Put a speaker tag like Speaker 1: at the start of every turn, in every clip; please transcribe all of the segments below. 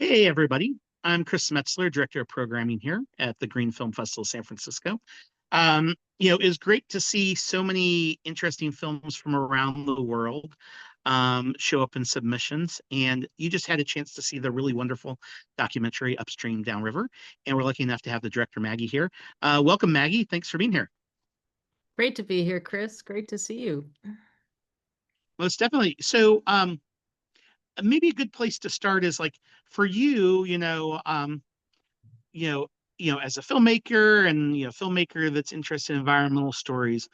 Speaker 1: Hey, everybody. I'm Chris Metzler, Director of Programming here at the Green Film Festival, San Francisco. It's great to see so many interesting films from around the world show up in submissions. And you just had a chance to see the really wonderful documentary Upstream, Downriver. And we're lucky enough to have the director, Maggie, here. Welcome, Maggie. Thanks for being here.
Speaker 2: Great to be here, Chris. Great to see you.
Speaker 1: Most definitely. So, maybe a good place to start is like for you, you know, as a filmmaker and filmmaker that's interested in environmental stories,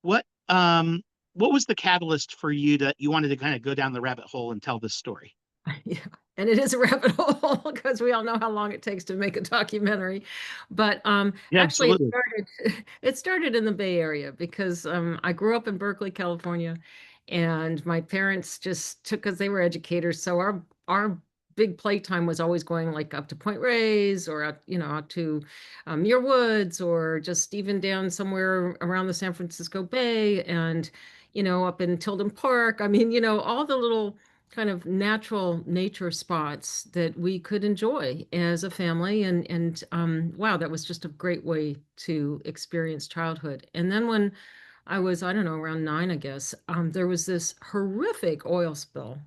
Speaker 1: what um what was the catalyst for you that you wanted to kind of go down the rabbit hole and tell this story?
Speaker 2: Yeah, and it is a rabbit hole because we all know how long it takes to make a documentary. But
Speaker 1: Yeah,
Speaker 2: actually, it
Speaker 1: absolutely.
Speaker 2: started it started in the Bay Area because I grew up in Berkeley, California, and my parents just took us. They were educators, so our big playtime was always going like up to Point Reyes or out to Muir Woods or just even down somewhere around the San Francisco Bay and up in Tilden Park. I mean, all the little kind of natural nature spots that we could enjoy as a family and wow, that was just a great way to experience childhood. And then when I was, I don't know, around 9, I guess, there was this horrific oil spill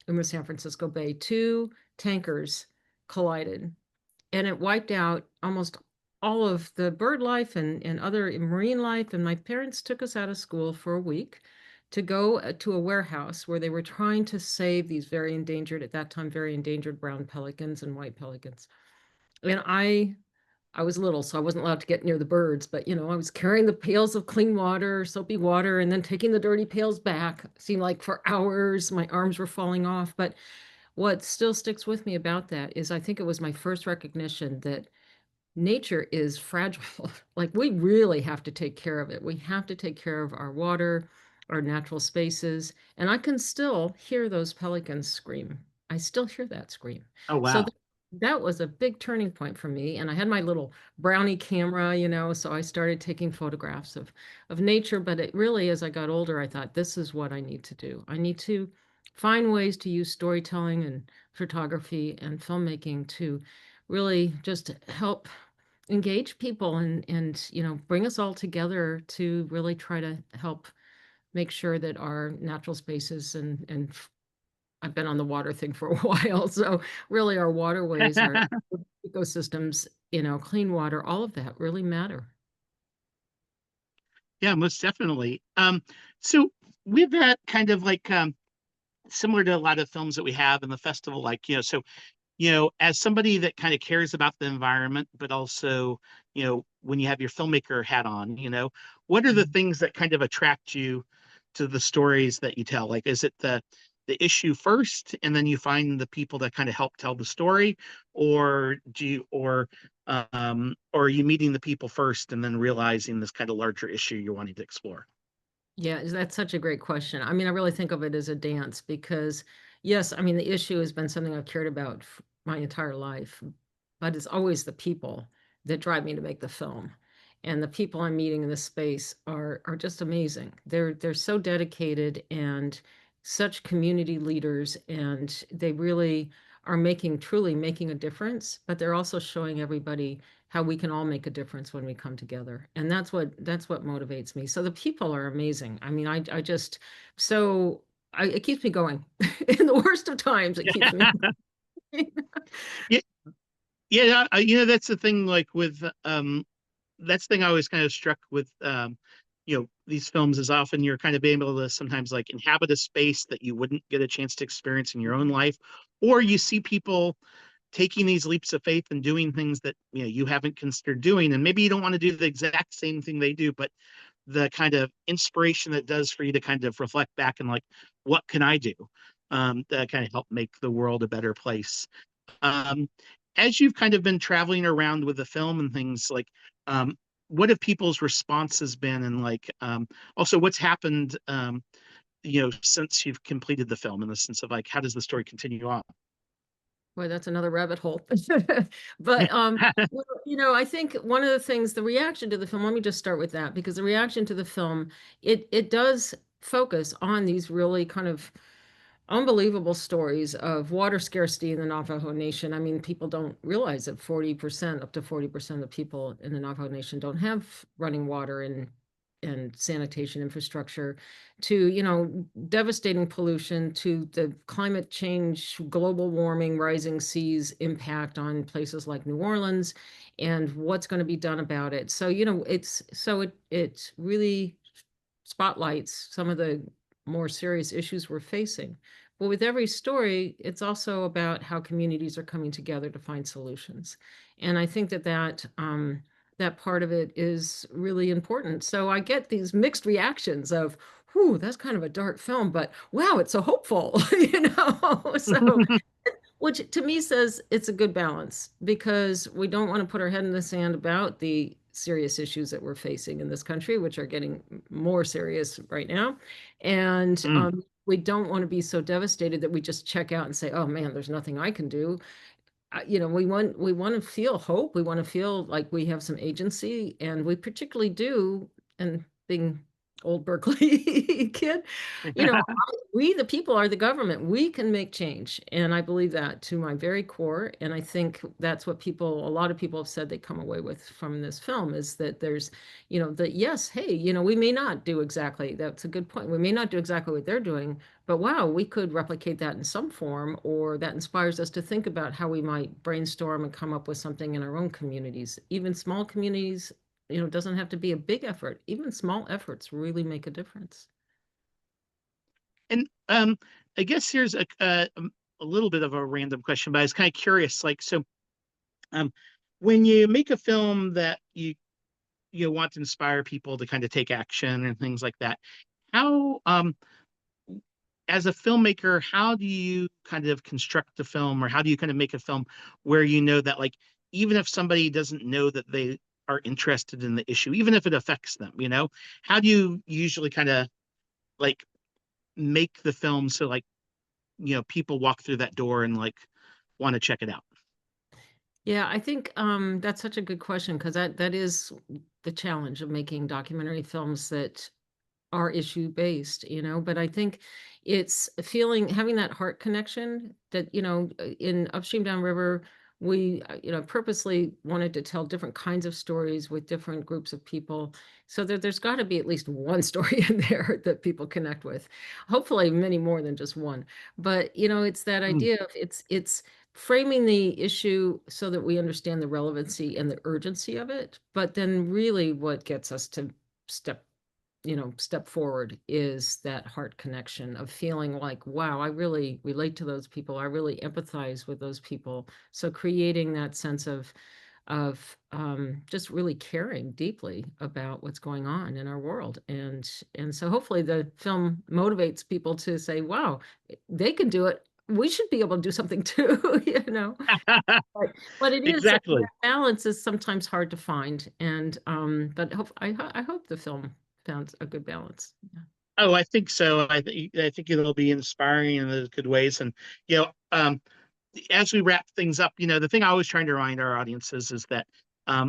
Speaker 2: in the San Francisco Bay. Two tankers collided and it wiped out almost all of the bird life and other marine life. And my parents took us out of school for a week to go to a warehouse where they were trying to save these very endangered, at that time, very endangered brown pelicans and white pelicans. And I was little, so I wasn't allowed to get near the birds, but I was carrying the pails of clean water, soapy water, and then taking the dirty pails back. It seemed like for hours, my arms were falling off. But what still sticks with me about that is I think it was my first recognition that nature is fragile. Like we really have to take care of it. We have to take care of our water, our natural spaces. And I can still hear those pelicans scream. I still hear that scream.
Speaker 1: Oh,
Speaker 2: So
Speaker 1: wow.
Speaker 2: that was a big turning point for me. And I had my little brownie camera, so I started taking photographs of nature. But it really, as I got older, I thought, this is what I need to do. I need to find ways to use storytelling and photography and filmmaking to really just help engage people and bring us all together to really try to help make sure that our natural spaces and I've been on the water thing for a while, so really our waterways, our ecosystems, clean water, all of that really matter.
Speaker 1: Yeah, most definitely. So with that kind of like similar to a lot of films that we have in the festival, like, as somebody that kind of cares about the environment, but also, when you have your filmmaker hat on, what are the things that kind of attract you to the stories that you tell? Like, is it the issue first, and then you find the people that kind of help tell the story, or or are you meeting the people first and then realizing this kind of larger issue you're wanting to explore?
Speaker 2: Yeah, that's such a great question. I mean, I really think of it as a dance because, yes, I mean, the issue has been something I've cared about my entire life, but it's always the people that drive me to make the film. And the people I'm meeting in this space are just amazing. They're so dedicated and such community leaders, and they really are truly making a difference, but they're also showing everybody how we can all make a difference when we come together. And that's what motivates me. So the people are amazing. I mean, I just so it keeps me going. In the worst of times, it keeps me going.
Speaker 1: Yeah, yeah, that's the thing. Like with that's the thing I always kind of struck with these films is often you're kind of able to sometimes like inhabit a space that you wouldn't get a chance to experience in your own life, or you see people taking these leaps of faith and doing things that you haven't considered doing, and maybe you don't want to do the exact same thing they do, but the kind of inspiration that does for you to kind of reflect back and like, what can I do that kind of help make the world a better place. um, as you've kind of been traveling around with the film and things like, um, what have people's responses been, and like, also what's happened, since you've completed the film, in the sense of like, how does the story continue on?
Speaker 2: Boy, that's another rabbit hole. But well, I think one of the things, the reaction to the film, let me just start with that, because the reaction to the film, it does focus on these really kind of unbelievable stories of water scarcity in the Navajo Nation. I mean, people don't realize that 40%, up to 40% of people in the Navajo Nation don't have running water and sanitation infrastructure, to, devastating pollution, to the climate change, global warming, rising seas impact on places like New Orleans, and what's going to be done about it. So, it really spotlights some of the more serious issues we're facing. But with every story, it's also about how communities are coming together to find solutions. And I think that part of it is really important. So I get these mixed reactions of, whew, that's kind of a dark film, but wow, it's so hopeful, So which to me says it's a good balance, because we don't want to put our head in the sand about the serious issues that we're facing in this country, which are getting more serious right now. And
Speaker 1: Mm.
Speaker 2: we don't want to be so devastated that we just check out and say, oh man, there's nothing I can do. We want to feel hope. We want to feel like we have some agency, and we particularly do. And being old Berkeley kid, we the people are the government. We can make change, and I believe that to my very core. And I think that's what a lot of people have said they come away with from this film, is that there's, that yes, hey, we may not do exactly. That's a good point. We may not do exactly what they're doing, but wow, we could replicate that in some form, or that inspires us to think about how we might brainstorm and come up with something in our own communities. Even small communities, it doesn't have to be a big effort. Even small efforts really make a difference.
Speaker 1: And I guess here's a little bit of a random question, but I was kind of curious. Like, so um, when you make a film that you want to inspire people to kind of take action and things like that, how as a filmmaker, how do you kind of construct the film, or how do you kind of make a film where you know that, like, even if somebody doesn't know that they are interested in the issue, even if it affects them, how do you usually kind of like make the film so, like, people walk through that door and like want to check it out?
Speaker 2: Yeah, I think that's such a good question, because that is the challenge of making documentary films that are issue based, but I think it's having that heart connection that, in Upstream Downriver, we, purposely wanted to tell different kinds of stories with different groups of people, so that there's got to be at least one story in there that people connect with. Hopefully many more than just one. But, it's that
Speaker 1: Mm.
Speaker 2: idea of it's framing the issue so that we understand the relevancy and the urgency of it. But then really what gets us to step step forward is that heart connection of feeling like, wow, I really relate to those people. I really empathize with those people. So creating that sense of just really caring deeply about what's going on in our world. And so hopefully the film motivates people to say, wow, they can do it. We should be able to do something too, But it is, that
Speaker 1: Exactly.
Speaker 2: balance is sometimes hard to find. And but I hope the film found a good balance. Yeah.
Speaker 1: Oh, I think so. I think it'll be inspiring in those good ways. And you know, as we wrap things up, the thing I always trying to remind our audiences is that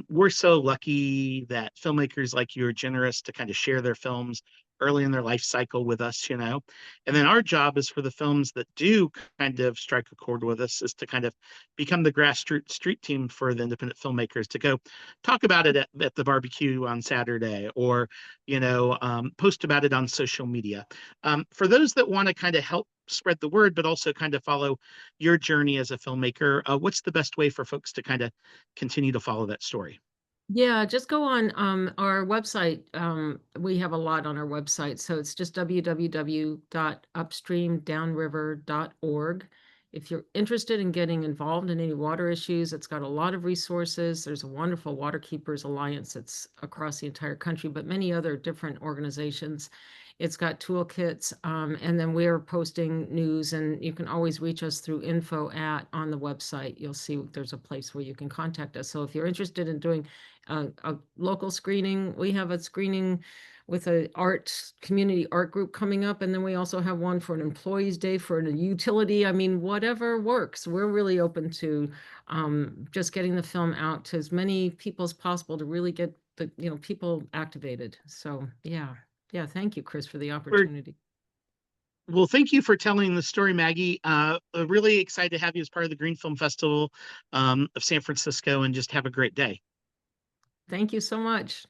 Speaker 1: we're so lucky that filmmakers like you are generous to kind of share their films early in their life cycle with us. And then our job is for the films that do kind of strike a chord with us is to kind of become the grassroots street team for the independent filmmakers to go talk about it at the barbecue on Saturday, or, post about it on social media. For those that want to kind of help spread the word, but also kind of follow your journey as a filmmaker, what's the best way for folks to kind of continue to follow that story?
Speaker 2: Yeah, just go on our website. We have a lot on our website. So it's just www.upstreamdownriver.org. If you're interested in getting involved in any water issues, it's got a lot of resources. There's a wonderful Water Keepers Alliance that's across the entire country, but many other different organizations. It's got toolkits, and then we're posting news, and you can always reach us through info at on the website. You'll see there's a place where you can contact us. So if you're interested in doing a local screening. We have a screening with a community art group coming up, and then we also have one for an employees day for a utility. I mean, whatever works. We're really open to just getting the film out to as many people as possible to really get the people activated. So yeah, thank you, Chris, for the
Speaker 1: We're
Speaker 2: opportunity.
Speaker 1: Well, thank you for telling the story, Maggie. Really excited to have you as part of the Green Film Festival of San Francisco, and just have a great day.
Speaker 2: Thank you so much.